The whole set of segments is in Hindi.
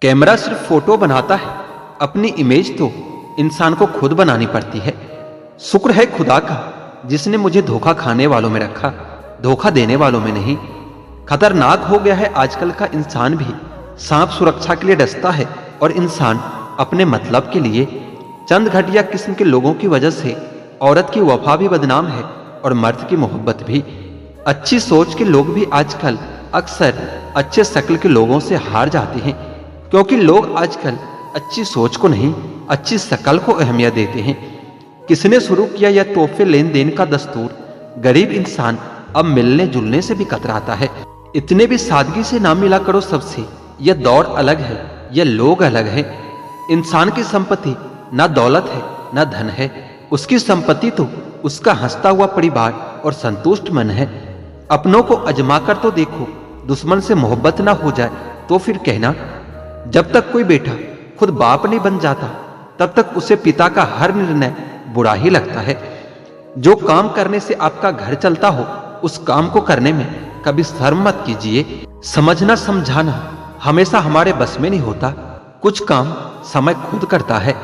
कैमरा सिर्फ फोटो बनाता है, अपनी इमेज तो इंसान को खुद बनानी पड़ती है। शुक्र है खुदा का जिसने मुझे धोखा खाने वालों में रखा, धोखा देने वालों में नहीं। खतरनाक हो गया है आजकल का इंसान भी। सांप सुरक्षा के लिए डसता है और इंसान अपने मतलब के लिए। चंद घटिया किस्म के लोगों की वजह से औरत की वफा भी बदनाम है और मर्द की मोहब्बत भी। अच्छी सोच के लोग भी आजकल अक्सर अच्छे शक्ल के लोगों से हार जाते हैं, क्योंकि लोग आजकल अच्छी सोच को नहीं, अच्छी शक्ल को अहमियत देते हैं। किसने शुरू किया यह तोहफे लेन देन का दस्तूर? गरीब इंसान अब मिलने जुलने से भी कतराता है। इतने भी सादगी से ना मिला करो सबसे। यह दौर अलग है, यह लोग अलग है। इंसान की संपत्ति ना दौलत है ना धन है, उसकी संपत्ति तो उसका हंसता हुआ परिवार और संतुष्ट मन है। अपनों को अजमा कर तो देखो, दुश्मन से मोहब्बत ना हो जाए तो फिर कहना। जब तक कोई बेटा खुद बाप नहीं बन जाता तब तक उसे पिता का हर निर्णय बुरा ही लगता है। जो काम करने से आपका घर चलता हो उस काम को करने में कभी शर्म मत कीजिए। समझना समझाना हमेशा हमारे बस में नहीं होता, कुछ काम समय खुद करता है।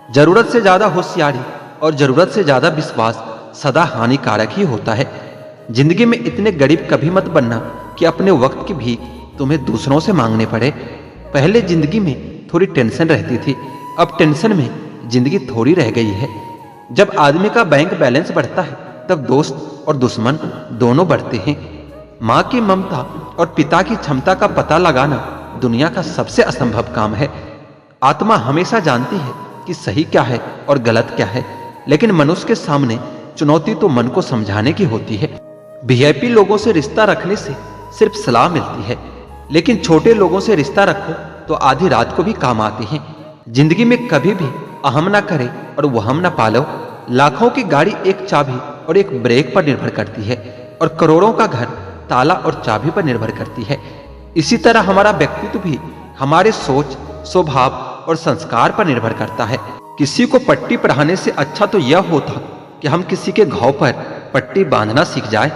जरूरत से ज्यादा होशियारी और जरूरत से ज्यादा विश्वास सदा हानिकारक ही होता है। जिंदगी में इतने गरीब कभी मत बनना कि अपने वक्त की भीख तुम्हें दूसरों से मांगने पड़े। पहले जिंदगी में थोड़ी टेंशन रहती थी, अब टेंशन में जिंदगी थोड़ी रह गई है। जब आदमी का बैंक बैलेंस बढ़ता है तब दोस्त और दुश्मन दोनों बढ़ते हैं। माँ की ममता और पिता की क्षमता का पता लगाना दुनिया का सबसे असंभव काम है। आत्मा हमेशा जानती है कि सही क्या है और गलत क्या है, लेकिन मनुष्य के सामने चुनौती तो मन को समझाने की होती है। वीआईपी लोगों से रिश्ता रखने से सिर्फ सलाह मिलती है, लेकिन छोटे लोगों से रिश्ता रखो तो आधी रात को भी काम आते हैं। जिंदगी में कभी भी अहम ना करे और वहम ना पालो। लाखों की गाड़ी एक चाबी और एक ब्रेक पर निर्भर करती है, और करोड़ों का घर ताला और चाबी पर निर्भर करती है। इसी तरह हमारा व्यक्तित्व भी हमारे सोच, स्वभाव और संस्कार पर निर्भर करता है। किसी को पट्टी पढ़ाने से अच्छा तो यह होता कि हम किसी के घाव पर पट्टी बांधना सीख जाए।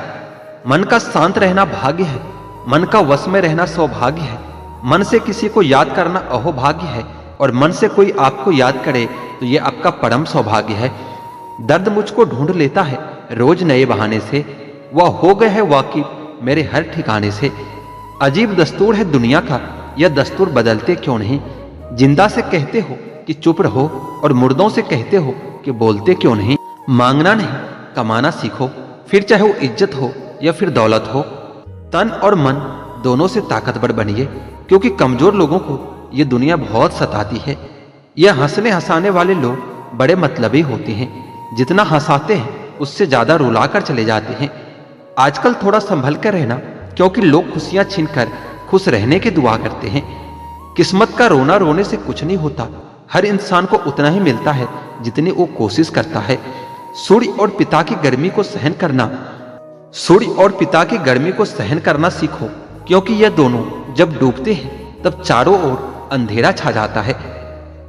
मन का शांत रहना भाग्य है, मन का वश में रहना सौभाग्य है। मन से किसी को याद करना अहोभाग्य है, और मन से कोई आपको याद करे तो यह आपका परम सौभाग्य है। दर्द मुझको ढूंढ लेता है रोज नए बहाने से, वह हो गए है वाकिफ मेरे हर ठिकाने से। अजीब दस्तूर है दुनिया का, यह दस्तूर बदलते क्यों नहीं? जिंदा से कहते हो कि चुप रहो और मुर्दों से कहते हो कि बोलते क्यों नहीं? मांगना नहीं कमाना सीखो, फिर चाहे वो इज्जत हो या फिर दौलत हो। तन और मन दोनों से ताकतवर बनिए, क्योंकि कमजोर लोगों को ये दुनिया बहुत सताती है। यह हंसने हंसाने वाले लोग बड़े मतलबी होते हैं, जितना हंसाते हैं उससे ज्यादा रुला कर चले जाते हैं। आजकल थोड़ा संभल कर रहना, क्योंकि लोग खुशियां छीनकर खुश रहने की दुआ करते हैं। किस्मत का रोना रोने से कुछ नहीं होता, हर इंसान को उतना ही मिलता है जितनी वो कोशिश करता है। सूर्य और पिता की गर्मी को सहन करना सीखो, क्योंकि यह दोनों जब डूबते हैं तब चारों ओर अंधेरा छा जाता है।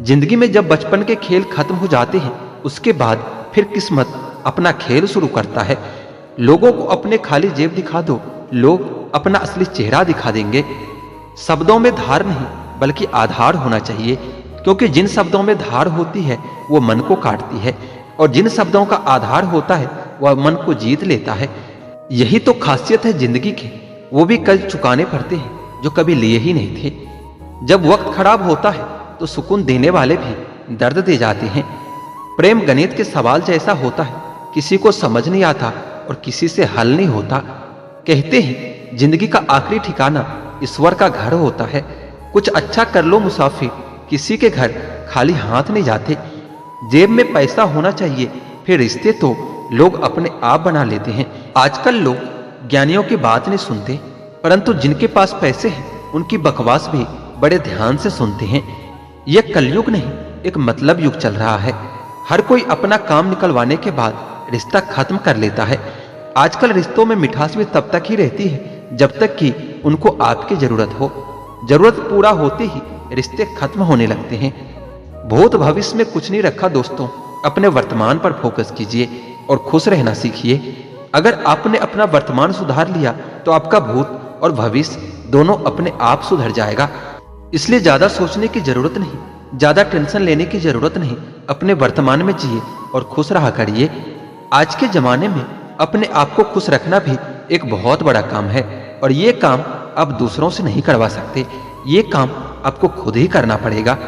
जिंदगी में जब बचपन के खेल खत्म हो जाते हैं उसके बाद फिर किस्मत अपना खेल शुरू करता है। लोगों को अपने खाली जेब दिखा दो, लोग अपना असली चेहरा दिखा देंगे। शब्दों में धार नहीं बल्कि आधार होना चाहिए, क्योंकि जिन शब्दों में धार होती है वो मन को काटती है, और जिन शब्दों का आधार होता है वह मन को जीत लेता है। यही तो खासियत है जिंदगी की, वो भी कर्ज चुकाने पड़ते हैं जो कभी लिए ही नहीं थे। जब वक्त खराब होता है तो सुकून देने वाले भी दर्द दे जाते हैं। प्रेम गणित के सवाल जैसा होता है, किसी को समझ नहीं आता और किसी से हल नहीं होता। कहते हैं जिंदगी का आखिरी ठिकाना ईश्वर का घर होता है। कुछ अच्छा कर लो मुसाफिर, किसी के घर खाली हाथ नहीं जाते। जेब में पैसा होना चाहिए, फिर रिश्ते तो लोग अपने आप बना लेते हैं। आजकल लोग ज्ञानियों की बात नहीं सुनते, परंतु जिनके पास पैसे हैं उनकी बकवास भी बड़े ध्यान से सुनते हैं। यह कलयुग नहीं, एक मतलब युग चल रहा है। हर कोई अपना काम निकलवाने के बाद रिश्ता खत्म कर लेता है। आजकल रिश्तों में मिठास भी तब तक ही रहती है जब तक कि उनको आपकी जरूरत हो। जरूरत पूरा होते ही रिश्ते खत्म होने लगते हैं। भूत भविष्य में कुछ नहीं रखा दोस्तों, अपने वर्तमान पर फोकस कीजिए और खुश रहना सीखिए। अगर आपने अपना वर्तमान सुधार लिया तो आपका भूत और भविष्य दोनों अपने आप सुधर जाएगा। इसलिए ज्यादा सोचने की जरूरत नहीं, ज्यादा टेंशन लेने की जरूरत नहीं। अपने वर्तमान में जिए और खुश रहा करिए। आज के जमाने में अपने आप को खुश रखना भी एक बहुत बड़ा काम है, और ये काम आप दूसरों से नहीं करवा सकते। ये काम आपको खुद ही करना पड़ेगा।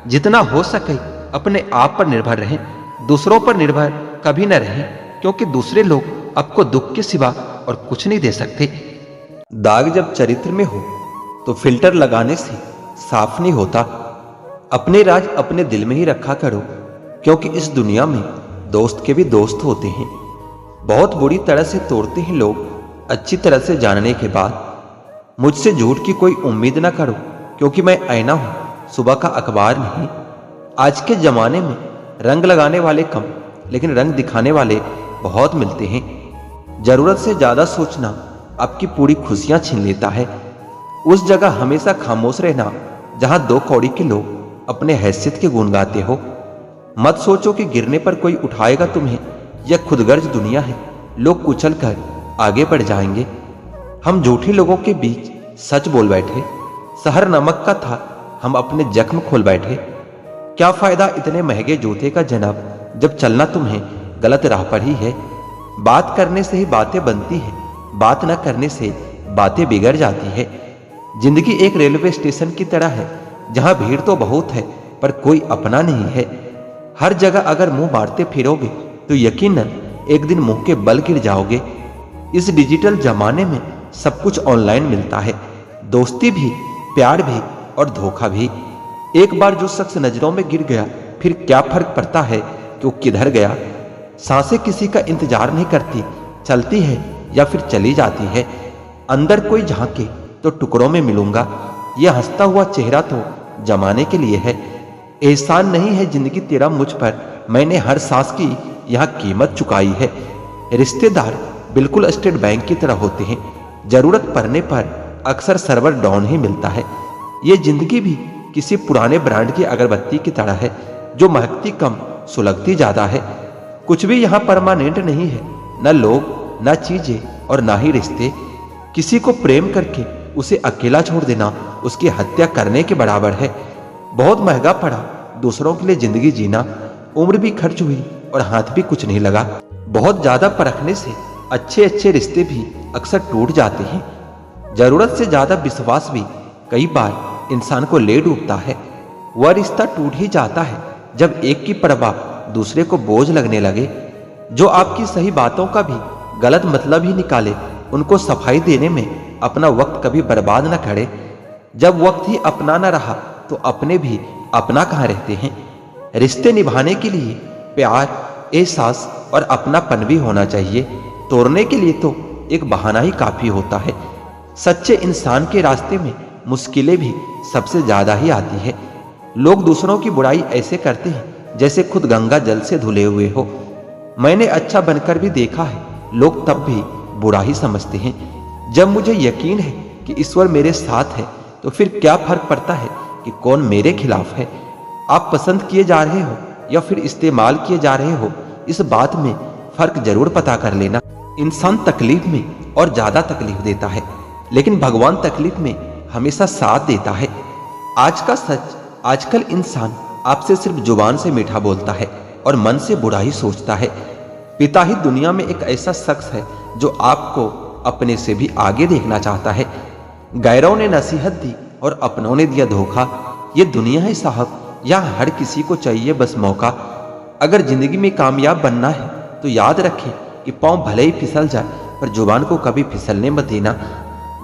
जितना हो सके अपने आप पर निर्भर रहें, दूसरों पर निर्भर कभी न रहें, क्योंकि दूसरे लोग आपको दुख के सिवा और कुछ नहीं दे सकते। दाग जब चरित्र में हो तो फिल्टर लगाने से साफ नहीं होता। अपने राज अपने दिल में ही रखा करो, क्योंकि इस दुनिया में दोस्त के भी दोस्त होते हैं। बहुत बुरी तरह से तोड़ते हैं लोग अच्छी तरह से जानने के बाद। मुझसे झूठ की कोई उम्मीद ना करो, क्योंकि मैं आईना हूं, सुबह का अखबार नहीं। आज के जमाने में रंग लगाने वाले कम, लेकिन रंग दिखाने वाले बहुत मिलते हैं। जरूरत से ज्यादा सोचना आपकी पूरी खुशियां छीन लेता है। उस जगह हमेशा खामोश रहना जहां दो कौड़ी के लोग अपने हैसियत के गुण गाते हो। मत सोचो कि गिरने पर कोई उठाएगा तुम्हें, यह खुदगर्ज दुनिया है। लोग कुचल कर आगे बढ़ जाएंगे। हम झूठे लोगों के बीच सच बोल बैठे। शहर नमक का था, हम अपने जख्म खोल बैठे। क्या फायदा इतने महंगे जूते का जनाब, जब चलना तुम्हें गलत राह पर ही है। बात करने से ही बातें बनती है, बात न करने से बातें बिगड़ जाती है। जिंदगी एक रेलवे स्टेशन की तरह है, जहां भीड़ तो बहुत है पर कोई अपना नहीं है। हर जगह अगर मुंह मारते फिरोगे तो यकीनन एक दिन मुंह के बल गिर जाओगे। इस डिजिटल जमाने में सब कुछ ऑनलाइन मिलता है, दोस्ती भी, प्यार भी और धोखा भी। एक बार जो शख्स नजरों में गिर गया, फिर क्या फर्क पड़ता है कि वो किधर गया। सांसें किसी का इंतजार नहीं करती, चलती है या फिर चली जाती है। अंदर कोई झांके तो टुकड़ों में मिलूंगा, यह हंसता हुआ चेहरा तो जमाने के लिए है। एहसान नहीं है जिंदगी तेरा मुझ पर, मैंने हर सांस की यहाँ कीमत चुकाई है। रिश्तेदार बिल्कुल स्टेट बैंक की तरह होते हैं, जरूरत पड़ने पर अक्सर सर्वर डाउन ही मिलता है। ये जिंदगी भी किसी पुराने ब्रांड की अगरबत्ती की तरह है, जो महकती कम सुलगती ज्यादा है। कुछ भी यहाँ परमानेंट नहीं है, न लोग, न चीजें और न ही रिश्ते। किसी को प्रेम करके उसे अकेला छोड़ देना उसकी हत्या करने के बराबर है। बहुत महंगा पड़ा दूसरों के लिए जिंदगी जीना। उम्र भी खर्च हुई और हाथ भी कुछ नहीं लगा। बहुत ज्यादा परखने से अच्छे अच्छे रिश्ते भी अक्सर टूट जाते हैं। जरूरत से ज्यादा विश्वास भी कई बार इंसान को ले डूबता है। वह रिश्ता टूट ही जाता है जब एक की परवाह दूसरे को बोझ लगने लगे। जो आपकी सही बातों का भी गलत मतलब ही निकाले, उनको सफाई देने में अपना वक्त कभी बर्बाद न करे। जब वक्त ही अपना न रहा तो अपने भी अपना कहाँ रहते हैं। रिश्ते निभाने के लिए प्यार, एहसास और अपनापन भी होना चाहिए। तोड़ने के लिए तो एक बहाना ही काफी होता है। सच्चे इंसान के रास्ते में मुश्किलें भी सबसे ज्यादा ही आती है। लोग दूसरों की बुराई ऐसे करते हैं जैसे खुद गंगा जल से धुले हुए हो। मैंने अच्छा बनकर भी देखा है, लोग तब भी बुरा ही समझते हैं। जब मुझे यकीन है कि ईश्वर मेरे साथ है, तो फिर क्या फर्क पड़ता है कि कौन मेरे खिलाफ है। आप पसंद किए जा रहे हो या फिर इस्तेमाल किए जा रहे हो, इस बात में फर्क जरूर पता कर लेना। इंसान तकलीफ में और ज्यादा तकलीफ देता है, लेकिन भगवान तकलीफ में हमेशा साथ देता है। आज का सच, आजकल इंसान आपसे सिर्फ जुबान से मीठा बोलता है और मन से बुरा ही सोचता है। पिता ही दुनिया में एक ऐसा शख्स है जो आपको अपने से भी आगे देखना चाहता है। गैरों ने नसीहत दी और अपनों ने दिया धोखा। ये दुनिया है साहब, यहाँ हर किसी को चाहिए बस मौका। अगर जिंदगी में कामयाब बनना है तो याद रखें कि पांव भले ही फिसल जाए, पर जुबान को कभी फिसलने मत देना।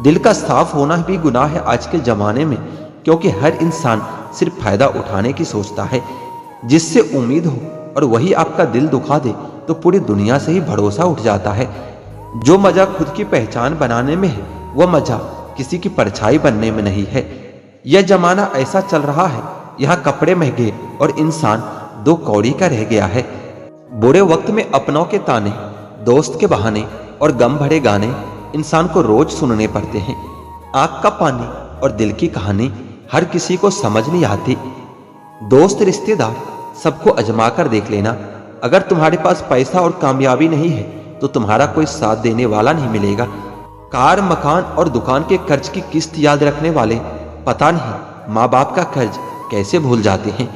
दिल का साफ होना भी गुनाह है आज के जमाने में, क्योंकि हर इंसान सिर्फ फायदा उठाने की सोचता है। जिससे उम्मीद हो और वही आपका दिल दुखा दे तो पूरी दुनिया से ही भरोसा उठ जाता है। जो मजा खुद की पहचान बनाने में है, वह मजा किसी की परछाई बनने में नहीं है। यह जमाना ऐसा चल रहा है, यहाँ कपड़े महंगे और इंसान दो कौड़ी का रह गया है। बुरे वक्त में अपनों के ताने, दोस्त के बहाने और गम भरे गाने इंसान को रोज सुनने पड़ते हैं। आंख का पानी और दिल की कहानी हर किसी को समझ नहीं आती। दोस्त, रिश्तेदार सबको अजमा कर देख लेना। अगर तुम्हारे पास पैसा और कामयाबी नहीं है तो तुम्हारा कोई साथ देने वाला नहीं मिलेगा। कार, मकान और दुकान के कर्ज की किस्त याद रखने वाले पता नहीं माँ बाप का कर्ज कैसे भूल जाते हैं।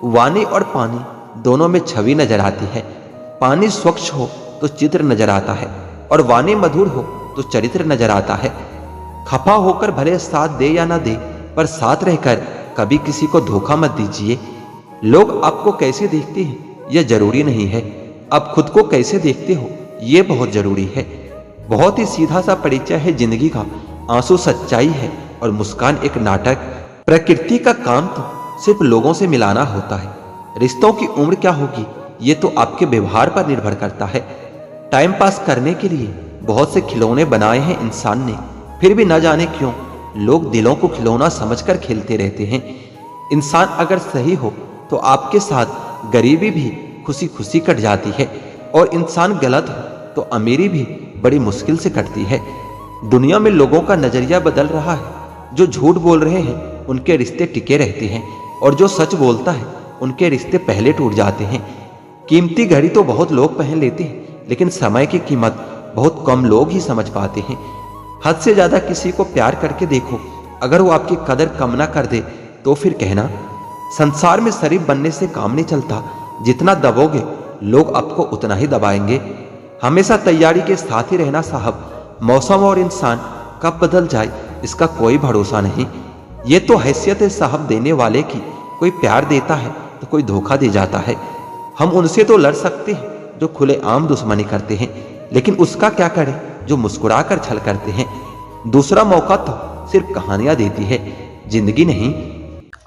वाणी और पानी दोनों में छवि नजर आती है। पानी स्वच्छ हो तो चित्र नजर आता है और वाणी मधुर हो तो चरित्र नजर आता है। खफा होकर भले साथ दे या ना दे, पर साथ रहकर कभी किसी को धोखा मत दीजिए। लोग आपको कैसे देखते हैं यह जरूरी नहीं है, आप खुद को कैसे देखते हो यह बहुत जरूरी है। बहुत ही सीधा सा परिचय है जिंदगी का, आंसू सच्चाई है और मुस्कान एक नाटक। प्रकृति का काम तो सिर्फ लोगों से मिलाना होता है। रिश्तों की उम्र क्या होगी ये तो आपके व्यवहार पर निर्भर करता है। टाइम पास करने के लिए बहुत से खिलौने बनाए हैं इंसान ने, फिर भी न जाने क्यों लोग दिलों को खिलौना समझकर खेलते रहते हैं। इंसान अगर सही हो तो आपके साथ गरीबी भी खुशी खुशी कट जाती है, और इंसान गलत हो तो अमीरी भी बड़ी मुश्किल से कटती है। दुनिया में लोगों का नजरिया बदल रहा है। जो झूठ बोल रहे हैं उनके रिश्ते टिके रहते हैं, और जो सच बोलता है उनके रिश्ते पहले टूट जाते हैं। कीमती घड़ी तो बहुत लोग पहन लेते हैं, लेकिन समय की कीमत बहुत कम लोग ही समझ पाते हैं। हद से ज्यादा किसी को प्यार करके देखो, अगर वो आपकी कदर कम ना कर दे तो फिर कहना। संसार में शरीफ बनने से काम नहीं चलता, जितना दबोगे लोग आपको उतना ही दबाएंगे। हमेशा तैयारी के साथ ही रहना साहब, मौसम और इंसान कब बदल जाए इसका कोई भरोसा नहीं। ये तो हैसियत है साहब देने वाले की, कोई प्यार देता है तो कोई धोखा दे जाता है। हम उनसे तो लड़ सकते हैं जो खुले आम दुश्मनी करते हैं, लेकिन उसका क्या करें जो मुस्कुरा कर छल करते हैं। दूसरा मौका तो सिर्फ कहानियां देती है, जिंदगी नहीं।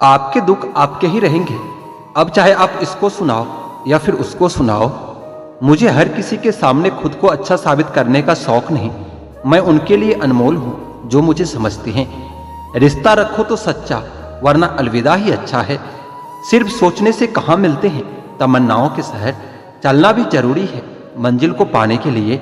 आपके दुख आपके ही रहेंगे, अब चाहे आप इसको सुनाओ या फिर उसको सुनाओ। मुझे हर किसी के सामने खुद को अच्छा साबित करने का शौक नहीं। मैं उनके लिए अनमोल हूं जो मुझे समझते हैं। रिश्ता रखो तो सच्चा, वरना अलविदा ही अच्छा है। सिर्फ सोचने से कहाँ मिलते हैं तमन्नाओं के शहर। चलना भी जरूरी है मंजिल को पाने के लिए।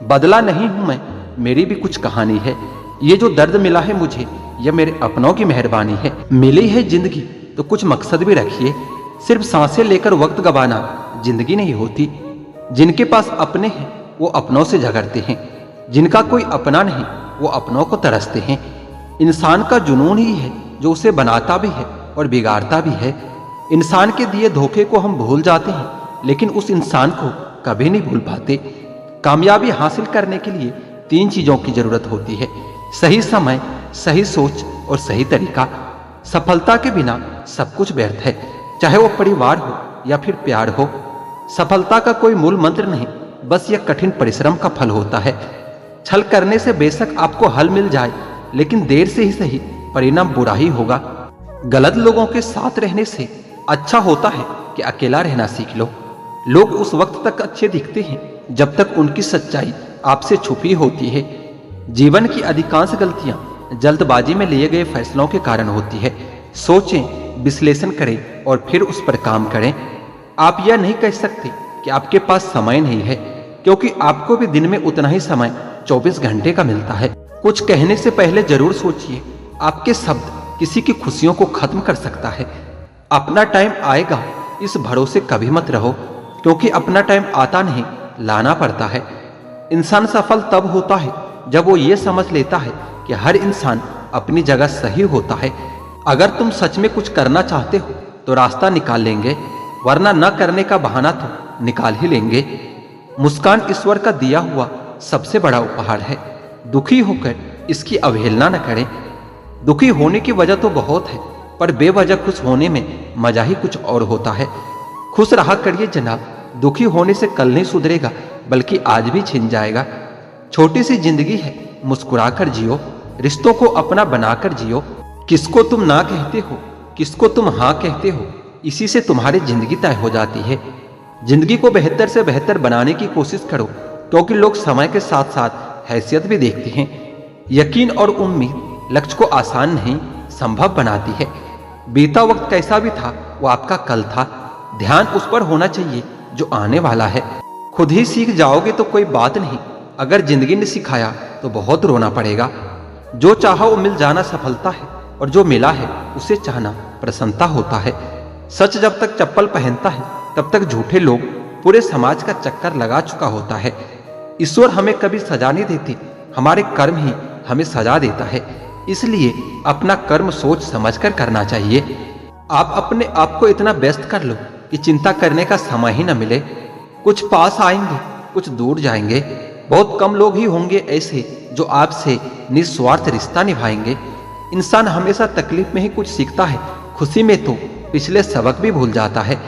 बदला नहीं हूं मैं, मेरी भी कुछ कहानी है। ये जो दर्द मिला है मुझे यह मेरे अपनों की मेहरबानी है। मिली है जिंदगी तो कुछ मकसद भी रखिए। सिर्फ सांसें लेकर वक्त गवाना जिंदगी नहीं होती। जिनके पास अपने हैं वो अपनों से झगड़ते हैं, जिनका कोई अपना नहीं वो अपनों को तरसते हैं। इंसान का जुनून ही है जो उसे बनाता भी है और बिगाड़ता भी है। इंसान के दिए धोखे को हम भूल जाते हैं, लेकिन उस इंसान को कभी नहीं भूल पाते। कामयाबी हासिल करने के लिए 3 चीजों की जरूरत होती है: सही समय, सही सोच और सही तरीका। सफलता के बिना सब कुछ व्यर्थ है, चाहे वो परिवार हो या फिर प्यार हो। सफलता का कोई मूल मंत्र नहीं, बस यह कठिन परिश्रम का फल होता है। छल करने से बेशक आपको हल मिल जाए, लेकिन देर से ही सही परिणाम बुरा ही होगा। गलत लोगों के साथ रहने से अच्छा होता है कि अकेला रहना सीख लो। लोग उस वक्त तक अच्छे दिखते हैं जब तक उनकी सच्चाई आपसे छुपी होती है। जीवन की अधिकांश गलतियां जल्दबाजी में लिए गए फैसलों के कारण होती है। सोचें, विश्लेषण करें और फिर उस पर काम करें। आप यह नहीं कह सकते कि आपके पास समय नहीं है, क्योंकि आपको भी दिन में उतना ही समय 24 घंटे का मिलता है। कुछ कहने से पहले जरूर सोचिए, आपके शब्द किसी की खुशियों को खत्म कर सकता है। अपना टाइम आएगा इस भरोसे कभी मत रहो, क्योंकि अपना टाइम आता नहीं, लाना पड़ता है। इंसान सफल तब होता है जब वो ये समझ लेता है कि हर इंसान अपनी जगह सही होता है। अगर तुम सच में कुछ करना चाहते हो तो रास्ता निकाल लेंगे, वरना न करने का बहाना तो निकाल ही लेंगे। मुस्कान ईश्वर का दिया हुआ सबसे बड़ा उपहार है। दुखी होकर इसकी अवहेलना न करें। दुखी होने की वजह तो बहुत है, पर बेवजह खुश होने में मजा ही कुछ और होता है। खुश रहा करिए जनाब, दुखी होने से कल नहीं सुधरेगा बल्कि आज भी छिन जाएगा। छोटी सी जिंदगी है, मुस्कुराकर जियो, रिश्तों को अपना बनाकर जियो। किसको तुम ना कहते हो, किसको तुम हाँ कहते हो, इसी से तुम्हारी जिंदगी तय हो जाती है। जिंदगी को बेहतर से बेहतर बनाने की कोशिश करो, क्योंकि लोग समय के साथ साथ हैसियत भी देखते हैं। यकीन और उम्मीद लक्ष्य को आसान नहीं, संभव बनाती है। बीता वक्त कैसा भी था वो आपका कल था। ध्यान उस पर होना चाहिए जो आने वाला है। खुद ही सीख जाओगे तो कोई बात नहीं, अगर जिंदगी ने सिखाया तो बहुत रोना पड़ेगा। जो चाहा वो मिल जाना सफलता है, और जो मिला है उसे चाहना प्रसन्नता होता है। सच जब तक चप्पल पहनता है तब तक झूठे लोग पूरे समाज का चक्कर लगा चुका होता है। ईश्वर हमें कभी सजा नहीं देती, हमारे कर्म ही हमें सजा देता है। इसलिए अपना कर्म सोच समझकर करना चाहिए। आप अपने आप को इतना व्यस्त कर लो कि चिंता करने का समय ही न मिले। कुछ पास आएंगे, कुछ दूर जाएंगे। बहुत कम लोग ही होंगे ऐसे जो आपसे निस्वार्थ रिश्ता निभाएंगे। इंसान हमेशा तकलीफ में ही कुछ सीखता है, खुशी में तो पिछले सबक भी भूल जाता है।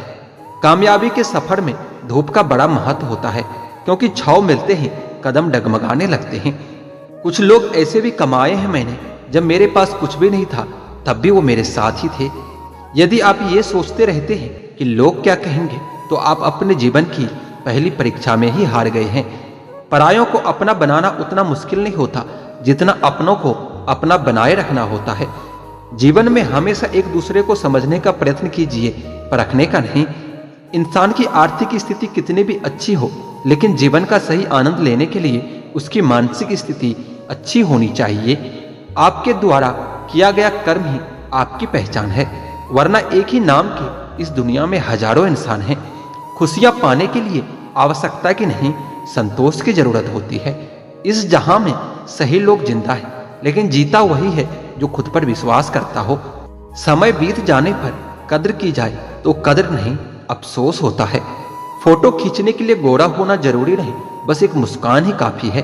कामयाबी के सफर में धूप का बड़ा महत्व होता है, क्योंकि छांव मिलते ही कदम डगमगाने लगते हैं। कुछ लोग ऐसे भी कमाए हैं मैंने, जब मेरे पास कुछ भी नहीं था तब भी वो मेरे साथ ही थे। यदि आप ये सोचते रहते हैं कि लोग क्या कहेंगे, तो आप अपने जीवन की पहली परीक्षा में ही हार गए हैं। परायों को अपना बनाना उतना मुश्किल नहीं होता जितना अपनों को अपना बनाए रखना होता है। जीवन में हमेशा एक दूसरे को समझने का प्रयत्न कीजिए, परखने का नहीं। इंसान की आर्थिक स्थिति कितनी भी अच्छी हो, लेकिन जीवन का सही आनंद लेने के लिए उसकी मानसिक स्थिति अच्छी होनी चाहिए। आपके द्वारा किया गया कर्म ही आपकी पहचान है, वरना एक ही नाम के इस दुनिया में हजारों इंसान हैं। खुशियां पाने के लिए आवश्यकता की नहीं, संतोष की जरूरत होती है। इस जहां में सही लोग जिंदा है, लेकिन जीता वही है जो खुद पर विश्वास करता हो। समय बीत जाने पर कद्र की जाए तो कद्र नहीं, अफसोस होता है। फोटो खींचने के लिए गोरा होना जरूरी नहीं, बस एक मुस्कान ही काफी है।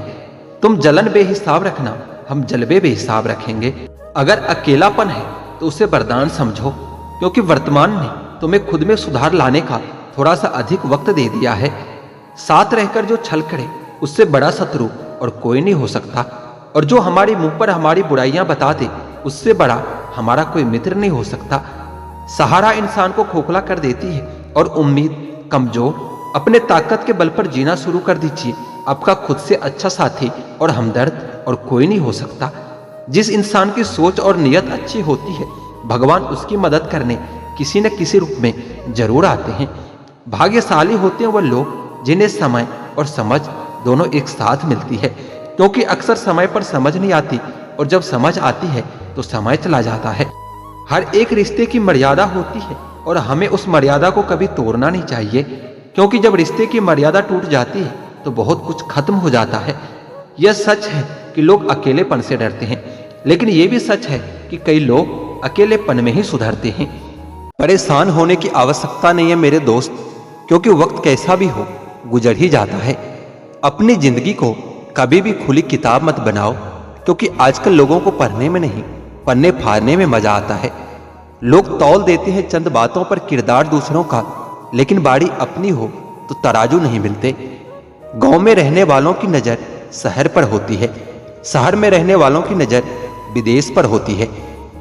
तुम जलन बेहिसाब रखना, हम जलवे बेहिसाब रखेंगे। अगर अकेलापन है तो उसे वरदान समझो, क्योंकि वर्तमान ने तुम्हें खुद में सुधार लाने का थोड़ा सा अधिक वक्त दे दिया है। साथ रहकर जो छल करे उससे बड़ा शत्रु और कोई नहीं हो सकता, और जो हमारे मुंह पर हमारी बुराइयां बता दे उससे बड़ा हमारा कोई मित्र नहीं हो सकता। सहारा इंसान को खोखला कर देती है और उम्मीद कमजोर। अपने ताकत के बल पर जीना शुरू कर दीजिए। आपका खुद से अच्छा साथी और हमदर्द और कोई नहीं हो सकता। जिस इंसान की सोच और नियत अच्छी होती है, भगवान उसकी मदद करने किसी न किसी रूप में जरूर आते हैं। भाग्यशाली होते हैं वह लोग जिन्हें समय और समझ दोनों एक साथ मिलती है, क्योंकि अक्सर समय पर समझ नहीं आती, और जब समझ आती है तो समय चला जाता है। हर एक रिश्ते की मर्यादा होती है और हमें उस मर्यादा को कभी तोड़ना नहीं चाहिए, क्योंकि जब रिश्ते की मर्यादा टूट जाती है तो बहुत कुछ खत्म हो जाता है। यह सच है कि लोग अकेलेपन से डरते हैं, लेकिन यह भी सच है कि कई लोग अकेलेपन में ही सुधरते हैं। परेशान होने की आवश्यकता नहीं है मेरे दोस्त, क्योंकि वक्त कैसा भी हो गुजर ही जाता है। अपनी जिंदगी को कभी भी खुली किताब मत बनाओ, क्योंकि आजकल लोगों को पढ़ने में नहीं, पन्ने फाड़ने में मजा आता है। लोग तौल देते हैं चंद बातों पर किरदार दूसरों का, लेकिन बाड़ी अपनी हो तो तराजू नहीं मिलते। गांव में रहने वालों की नजर शहर पर होती है, शहर में रहने वालों की नजर विदेश पर होती है,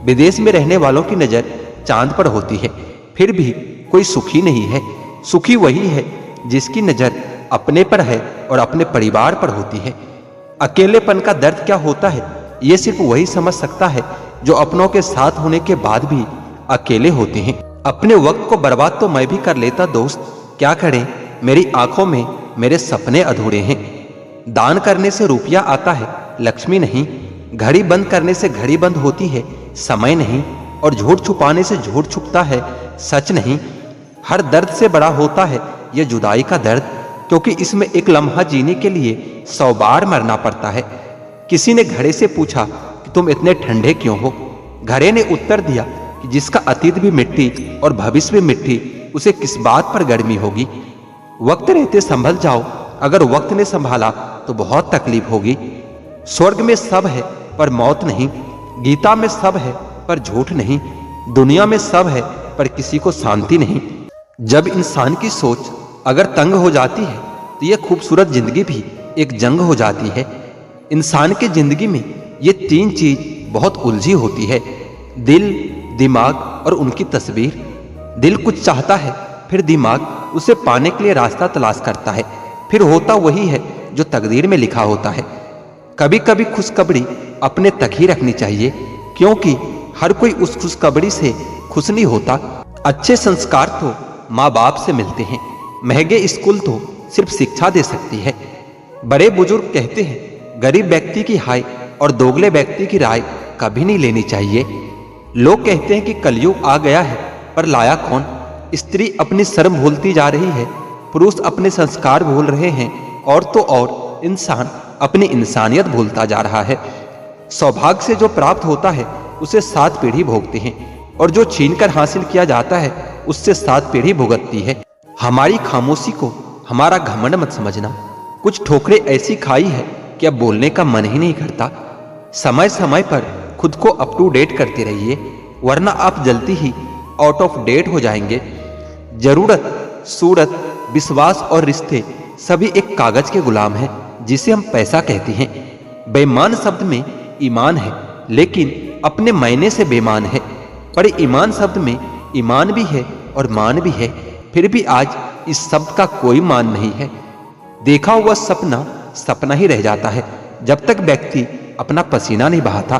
विदेश में रहने वालों की नजर चांद पर होती है। फिर भी कोई सुखी नहीं है। सुखी वही है जिसकी नजर अपने पर है और अपने परिवार पर होती है। अकेलेपन का दर्द क्या होता है ये सिर्फ वही समझ सकता है जो अपनों के साथ होने के बाद भी अकेले होते हैं। अपने वक्त को बर्बाद तो मैं भी कर लेता दोस्त, क्या करें, मेरी आंखों में मेरे सपने अधूरे हैं। दान करने से रुपया आता है, लक्ष्मी नहीं। घड़ी बंद करने से घड़ी बंद होती है, समय नहीं। और झूठ छुपाने से झूठ छुपता है, सच नहीं। हर दर्द से बड़ा होता है यह जुदाई का दर्द, क्योंकि इसमें एक लम्हा जीने के लिए 100 बार मरना पड़ता है। किसी ने घड़े से पूछा कि तुम इतने ठंडे क्यों हो। घड़े ने उत्तर दिया कि जिसका अतीत भी मिट्टी और भविष्य भी मिट्टी, उसे किस बात पर गर्मी होगी। वक्त रहते संभल जाओ, अगर वक्त ने संभाला तो बहुत तकलीफ होगी। स्वर्ग में सब है पर मौत नहीं, गीता में सब है पर झूठ नहीं, दुनिया में सब है पर किसी को शांति नहीं। जब इंसान की सोच अगर तंग हो जाती है तो यह खूबसूरत जिंदगी भी एक जंग हो जाती है। इंसान के जिंदगी में ये 3 चीज बहुत उलझी होती है, दिल, दिमाग और उनकी तस्वीर। दिल कुछ चाहता है, फिर दिमाग उसे पाने के लिए रास्ता तलाश करता है, फिर होता वही है जो तकदीर में लिखा होता है। कभी कभी खुशखबरी अपने तक ही रखनी चाहिए, क्योंकि हर कोई उस खुशखबरी से खुश नहीं होता। अच्छे संस्कार तो माँ बाप से मिलते हैं, महंगे स्कूल तो सिर्फ शिक्षा दे सकती है। बड़े बुजुर्ग कहते हैं गरीब व्यक्ति की हाय और दोगले व्यक्ति की राय कभी नहीं लेनी चाहिए। लोग कहते हैं कि कलयुग आ गया है, पर लाया कौन। स्त्री अपनी शर्म भूलती जा रही है, पुरुष अपने संस्कार भूल रहे हैं, और तो और इंसान अपनी इंसानियत भूलता जा रहा है। सौभाग्य से जो प्राप्त होता है उसे 7 पीढ़ी भोगते हैं और जो छीनकर हासिल किया जाता है उससे 7 पीढ़ी भुगतती है। हमारी खामोशी को हमारा घमंड मत समझना। कुछ ठोकरें ऐसी खाई है कि अब बोलने का मन ही नहीं करता। समय समय पर खुद को अप टू डेट करते रहिए, वरना आप जल्दी ही आउट ऑफ डेट हो जाएंगे। जरूरत, सूरत, विश्वास और रिश्ते सभी एक कागज के गुलाम हैं जिसे हम पैसा कहते हैं। बेईमान शब्द में ईमान है, लेकिन अपने मायने से बेईमान है। पर ईमान शब्द में ईमान भी है और मान भी है, फिर भी आज इस शब्द का कोई मान नहीं है। देखा हुआ सपना सपना ही रह जाता है जब तक व्यक्ति अपना पसीना नहीं बहाता।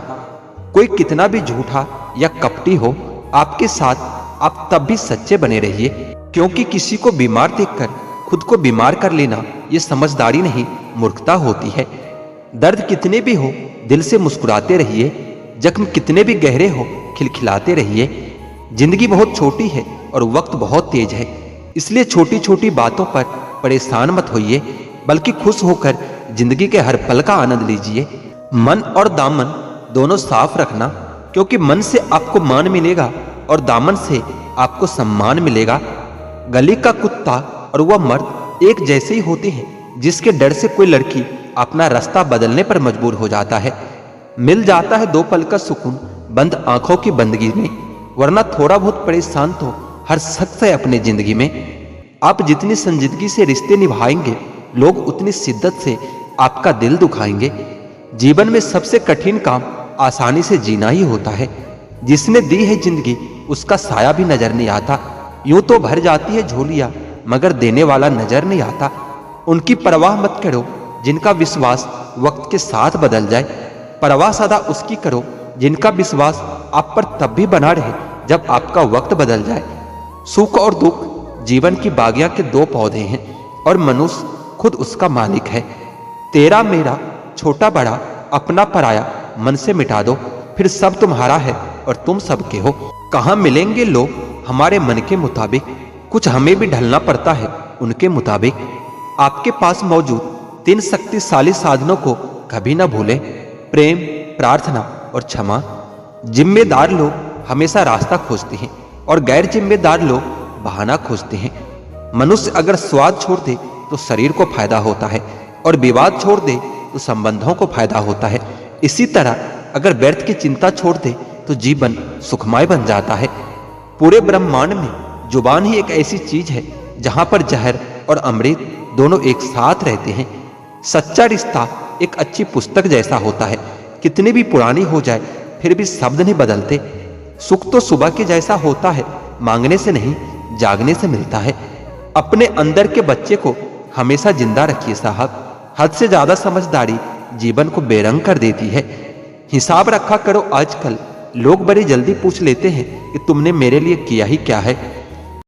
कोई कितना भी झूठा या कपटी हो आपके साथ, आप तब भी सच्चे बने रहिए, क्योंकि किसी को बीमार देखकर खुद को बीमार कर लेना ये समझदारी नहीं, मूर्खता होती है। दर्द कितने भी हो दिल से मुस्कुराते रहिए, जख्म कितने भी गहरे हो खिलखिलाते रहिए। जिंदगी बहुत छोटी है और वक्त बहुत तेज है, इसलिए छोटी छोटी बातों पर परेशान मत होइए, बल्कि खुश होकर जिंदगी के हर पल का आनंद लीजिए। मन और दामन दोनों साफ रखना, क्योंकि मन से आपको मान मिलेगा और दामन से आपको सम्मान मिलेगा। गली का कुत्ता और वह मर्द एक जैसे ही होते हैं, जिसके डर से कोई लड़की अपना रास्ता बदलने पर मजबूर हो जाता है। मिल जाता है 2 पल का सुकून बंद आंखों की बंदगी में, वरना थोड़ा बहुत परेशान तो हर शख्स है अपने जिंदगी में। आप जितनी संजीदगी से रिश्ते निभाएंगे, लोग उतनी शिद्दत से आपका दिल दुखाएंगे। जीवन में सबसे कठिन काम आसानी से जीना ही होता है। जिसने दी है जिंदगी उसका साया भी नजर नहीं आता। यूं तो भर जाती है झोलियां, मगर देने वाला नजर नहीं आता। उनकी परवाह मत करो जिनका विश्वास वक्त के साथ बदल जाए, परवाह सदा उसकी करो जिनका विश्वास आप पर तब भी बना रहे जब आपका वक्त बदल जाए। सुख और दुख जीवन की बागियां के 2 पौधे हैं और मनुष्य खुद उसका मालिक है। तेरा मेरा, छोटा बड़ा, अपना पराया मन से मिटा दो, फिर सब तुम्हारा है और तुम सबके हो। कहाँ मिलेंगे लोग हमारे मन के मुताबिक, कुछ हमें भी ढलना पड़ता है उनके मुताबिक। आपके पास मौजूद 3 शक्तिशाली साधनों को कभी ना भूलें, प्रेम, प्रार्थना और क्षमा। जिम्मेदार लोग हमेशा रास्ता खोजते हैं और गैर जिम्मेदार लोग बहाना खोजते हैं। मनुष्य अगर स्वाद छोड़ दे तो शरीर को फायदा होता है, और विवाद छोड़ दे तो संबंधों को फायदा होता है। इसी तरह अगर व्यर्थ की चिंता छोड़ दे तो जीवन सुखमय बन जाता है। पूरे ब्रह्मांड में जुबान ही एक ऐसी चीज है जहां पर जहर और अमृत दोनों एक साथ रहते हैं। सच्चा रिश्ता एक अच्छी पुस्तक जैसा होता है, कितनी भी पुरानी हो जाए फिर भी शब्द नहीं बदलते। सुख तो सुबह के जैसा होता है, मांगने से नहीं जागने से मिलता है। अपने अंदर के बच्चे को हमेशा जिंदा रखिए साहब, हद से ज्यादा समझदारी जीवन को बेरंग कर देती है। हिसाब रखा करो, आजकल लोग बड़ी जल्दी पूछ लेते हैं कि तुमने मेरे लिए किया ही क्या है।